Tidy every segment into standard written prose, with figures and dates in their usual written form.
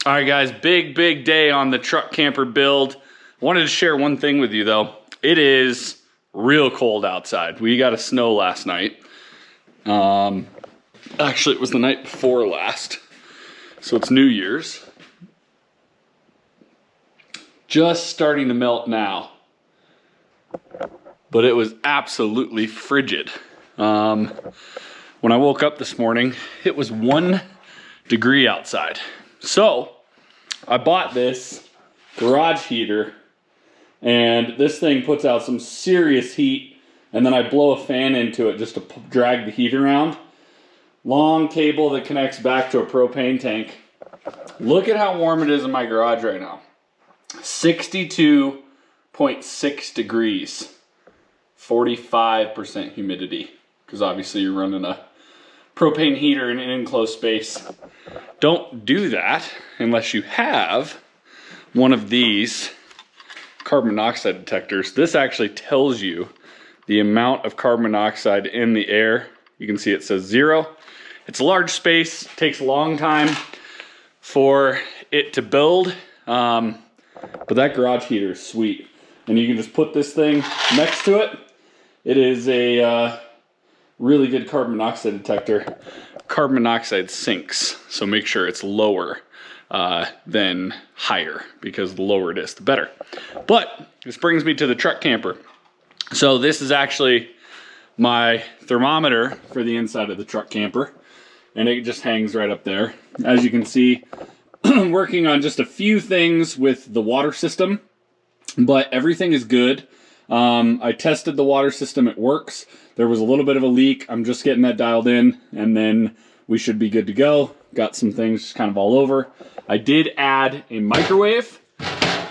All right, guys, big day on the truck camper build. Wanted to share one thing with you though. It is real cold outside. We got a snow last night. Actually, it was the night before last. So it's New Year's. Just starting to melt now. But it was absolutely frigid. When I woke up this morning, it was 1 degree outside. So I bought this garage heater, and this thing puts out some serious heat, and then I blow a fan into it just to drag the heat around. Long cable that connects back to a propane tank. Look at how warm it is in my garage right now. 62.6 degrees. 45% humidity, because obviously you're running a propane heater in an enclosed space. Don't do that unless you have one of these carbon monoxide detectors. This actually tells you the amount of carbon monoxide in the air. You can see it says 0. It's a large space, takes a long time for it to build, but that garage heater is sweet. And you can just put this thing next to it. It is a really good carbon monoxide detector. Carbon monoxide sinks, so make sure it's lower than higher, because the lower it is, the better. But this brings me to the truck camper. So this is actually my thermometer for the inside of the truck camper, and it just hangs right up there. As you can see, I'm working on just a few things with the water system, but everything is good. I tested the water system, it works. There was a little bit of a leak. I'm just getting that dialed in, and then we should be good to go. Got some things kind of all over. I did add a microwave,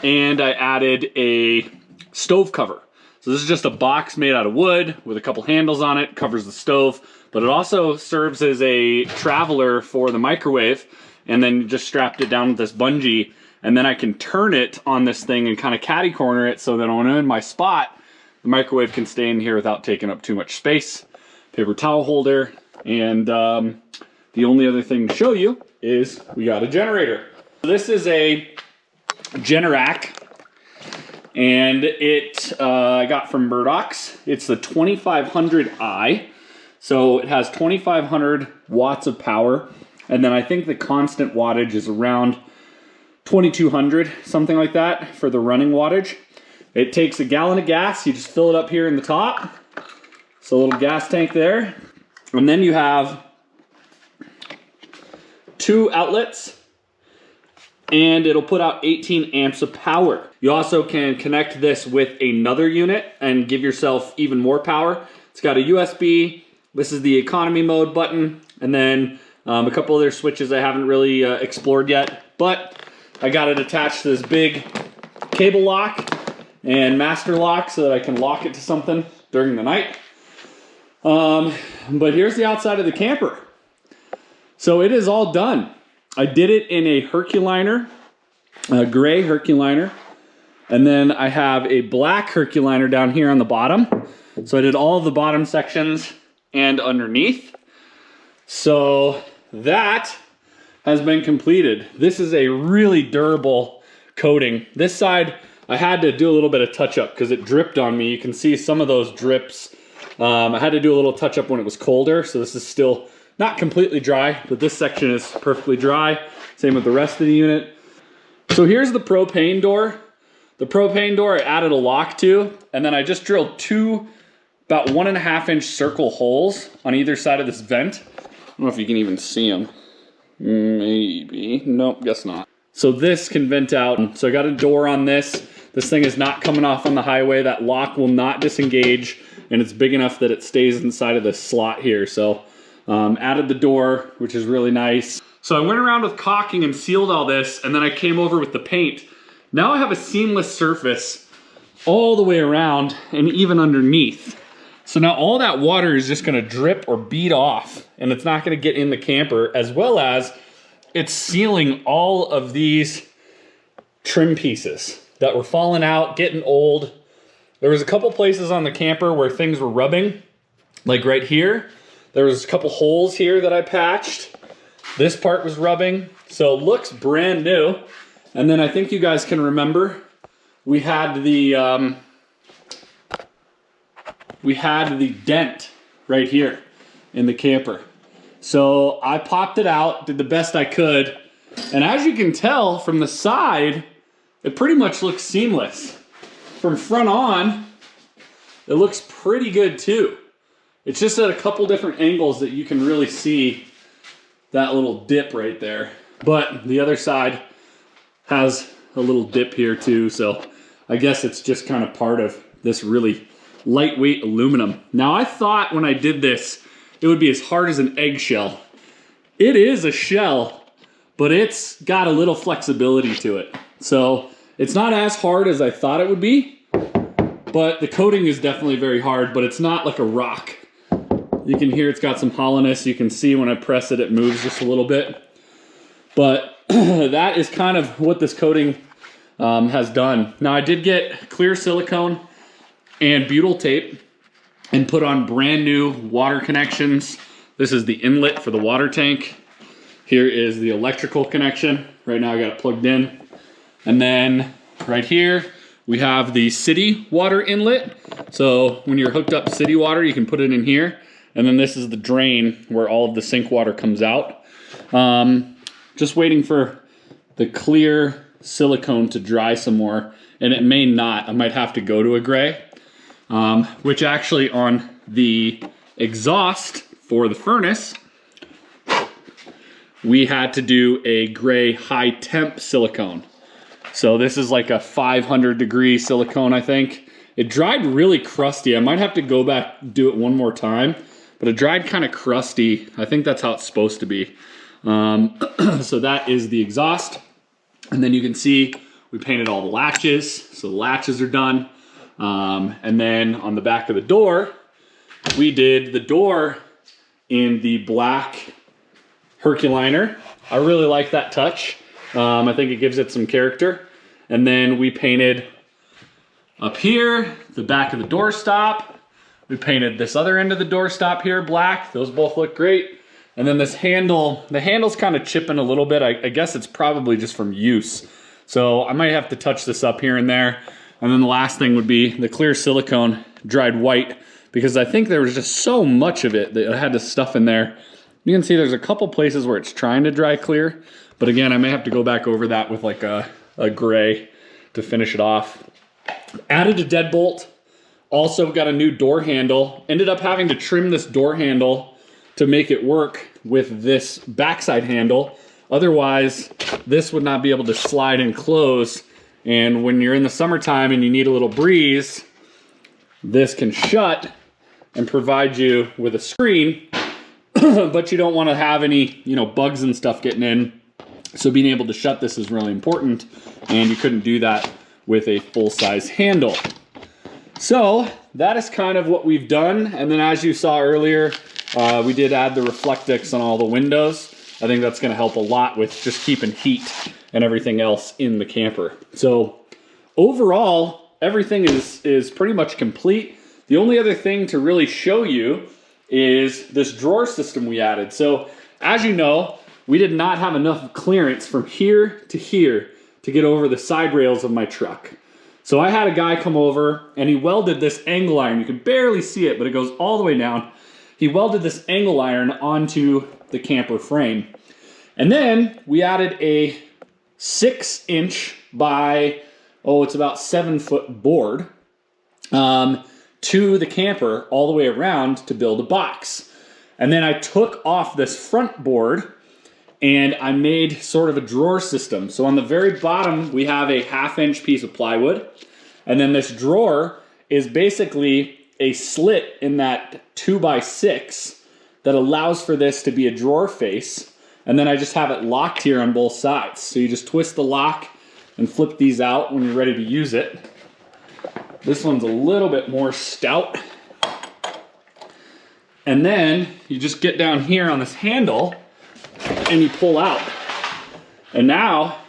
and I added a stove cover. So this is just a box made out of wood with a couple handles on it, covers the stove, but it also serves as a traveler for the microwave, and then just strapped it down with this bungee, and then I can turn it on this thing and kind of catty corner it so that when I'm in my spot, the microwave can stay in here without taking up too much space. Paper towel holder, and the only other thing to show you is we got a generator. This is a Generac, and it I got from Murdoch's. It's the 2500i, so it has 2500 watts of power, and then I think the constant wattage is around 2200, something like that, for the running wattage. It takes a gallon of gas. You just fill it up here in the top. So a little gas tank there. And then you have 2 outlets, and it'll put out 18 amps of power. You also can connect this with another unit and give yourself even more power. It's got a USB. This is the economy mode button, and then a couple other switches I haven't really explored yet, but I got it attached to this big cable lock and master lock so that I can lock it to something during the night. But here's the outside of the camper. So it is all done. I did it in a Herculiner, a gray Herculiner, and then I have a black Herculiner down here on the bottom. So I did all of the bottom sections and underneath. So that has been completed. This is a really durable coating. This side, I had to do a little bit of touch up because it dripped on me. You can see some of those drips. I had to do a little touch up when it was colder, so this is still not completely dry, but this section is perfectly dry. Same with the rest of the unit. So here's the propane door. The propane door I added a lock to, and then I just drilled 2 about 1.5 inch circle holes on either side of this vent. I don't know if you can even see them. Maybe. Nope, guess not. So this can vent out. So I got a door on this. This thing is not coming off on the highway. That lock will not disengage, and it's big enough that it stays inside of this slot here. So added the door, which is really nice. So I went around with caulking and sealed all this, and then I came over with the paint. Now I have a seamless surface all the way around and even underneath. So now all that water is just gonna drip or bead off, and it's not gonna get in the camper, as well as it's sealing all of these trim pieces that were falling out, getting old. There was a couple places on the camper where things were rubbing, like right here. There was a couple holes here that I patched. This part was rubbing. So it looks brand new. And then I think you guys can remember, we had the dent right here in the camper. So I popped it out, did the best I could. And as you can tell from the side, it pretty much looks seamless. From front on, it looks pretty good too. It's just at a couple different angles that you can really see that little dip right there. But the other side has a little dip here too, so I guess it's just kind of part of this really lightweight aluminum. Now I thought when I did this, it would be as hard as an eggshell. It is a shell, but it's got a little flexibility to it. So it's not as hard as I thought it would be, but the coating is definitely very hard, but it's not like a rock. You can hear it's got some hollowness. You can see when I press it, it moves just a little bit. But that is kind of what this coating has done. Now I did get clear silicone and butyl tape and put on brand new water connections. This is the inlet for the water tank. Here is the electrical connection. Right now I got it plugged in. And then right here, we have the city water inlet. So when you're hooked up to city water, you can put it in here. And then this is the drain where all of the sink water comes out. Just waiting for the clear silicone to dry some more. And it may not, I might have to go to a gray. Which actually on the exhaust for the furnace, we had to do a gray high temp silicone. So this is like a 500 degree silicone, I think. It dried really crusty. I might have to go back, do it one more time, but it dried kind of crusty. I think that's how it's supposed to be. So that is the exhaust. And then you can see we painted all the latches. So the latches are done. And then on the back of the door, we did the door in the black Herculiner. I really like that touch. I think it gives it some character. And then we painted up here, the back of the doorstop. We painted this other end of the doorstop here black. Those both look great. And then this handle, the handle's kind of chipping a little bit. I guess it's probably just from use. So I might have to touch this up here and there. And then the last thing would be the clear silicone dried white, because I think there was just so much of it that I had to stuff in there. You can see there's a couple places where it's trying to dry clear, but again, I may have to go back over that with like a gray to finish it off. Added a deadbolt, also got a new door handle. Ended up having to trim this door handle to make it work with this backside handle. Otherwise, this would not be able to slide and close. And when you're in the summertime and you need a little breeze, this can shut and provide you with a screen, but you don't want to have any, bugs and stuff getting in. So being able to shut this is really important, and you couldn't do that with a full-size handle. So that is kind of what we've done. And then as you saw earlier, we did add the Reflectix on all the windows. I think that's going to help a lot with just keeping heat and everything else in the camper. So overall, everything is pretty much complete. The only other thing to really show you is this drawer system we added. So as you know, we did not have enough clearance from here to get over the side rails of my truck. So I had a guy come over and he welded this angle iron. You can barely see it, but it goes all the way down. He welded this angle iron onto the camper frame. And then we added a 6-inch by, it's about 7-foot board to the camper all the way around to build a box. And then I took off this front board and I made sort of a drawer system. So on the very bottom, we have a 1/2-inch piece of plywood. And then this drawer is basically a slit in that 2x6 that allows for this to be a drawer face. And then I just have it locked here on both sides. So you just twist the lock and flip these out when you're ready to use it. This one's a little bit more stout. And then you just get down here on this handle and you pull out. And now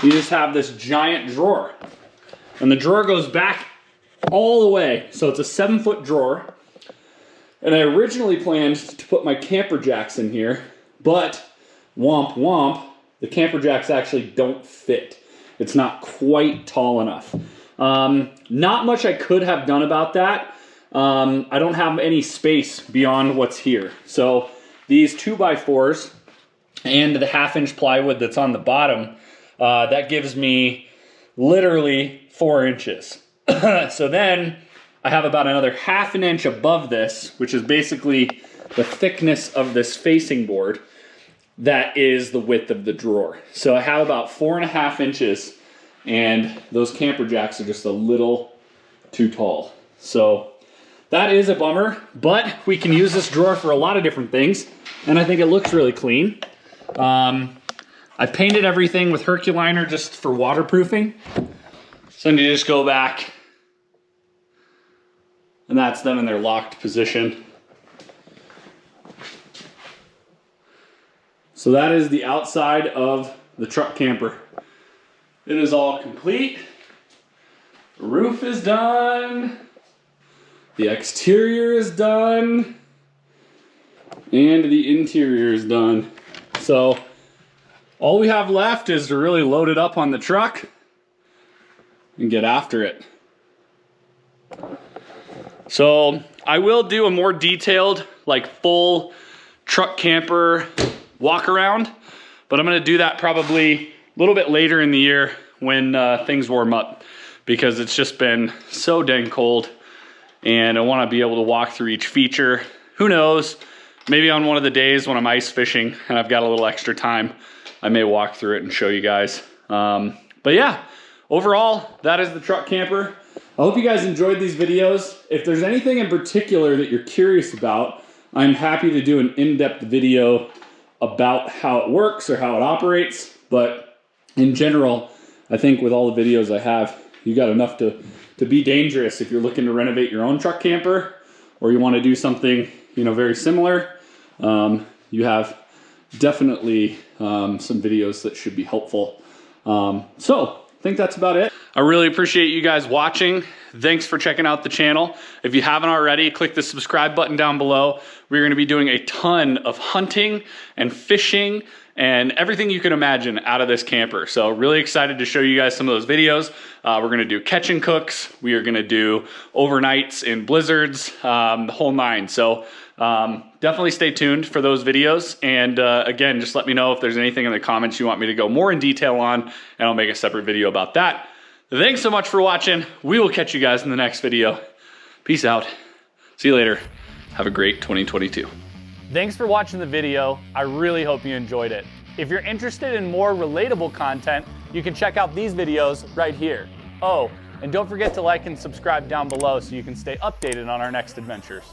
you just have this giant drawer. And the drawer goes back all the way. So it's a 7-foot drawer. And I originally planned to put my camper jacks in here, but womp womp, the camper jacks actually don't fit. It's not quite tall enough. Not much I could have done about that. I don't have any space beyond what's here. So these 2x4s and the 1/2-inch plywood that's on the bottom, that gives me literally 4 inches. So then I have about another 1/2 inch above this, which is basically the thickness of this facing board. That is the width of the drawer. So I have about 4.5 inches, and those camper jacks are just a little too tall. So that is a bummer, but we can use this drawer for a lot of different things, and I think it looks really clean. I painted everything with Herculiner just for waterproofing. So I need to just go back, and that's them in their locked position. So that is the outside of the truck camper. It is all complete. The roof is done. The exterior is done. And the interior is done. So all we have left is to really load it up on the truck and get after it. So I will do a more detailed, like full truck camper walk around, but I'm gonna do that probably a little bit later in the year when things warm up, because it's just been so dang cold and I wanna be able to walk through each feature. Who knows, maybe on one of the days when I'm ice fishing and I've got a little extra time, I may walk through it and show you guys. But yeah, overall, that is the truck camper. I hope you guys enjoyed these videos. If there's anything in particular that you're curious about, I'm happy to do an in-depth video about how it works or how it operates. But in general, I think with all the videos I have, you got enough to be dangerous if you're looking to renovate your own truck camper, or you want to do something, you know, very similar. You have definitely some videos that should be helpful. So I think that's about it. I really appreciate you guys watching. Thanks for checking out the channel. If you haven't already, click the subscribe button down below. We're gonna be doing a ton of hunting and fishing and everything you can imagine out of this camper. So really excited to show you guys some of those videos. We're gonna do catch and cooks. We are gonna do overnights in blizzards, the whole nine. So definitely stay tuned for those videos. And again, just let me know if there's anything in the comments you want me to go more in detail on, and I'll make a separate video about that. Thanks so much for watching. We will catch you guys in the next video. Peace out. See you later. Have a great 2022. Thanks for watching the video. I really hope you enjoyed it. If you're interested in more relatable content, you can check out these videos right here. Oh, and don't forget to like and subscribe down below so you can stay updated on our next adventures.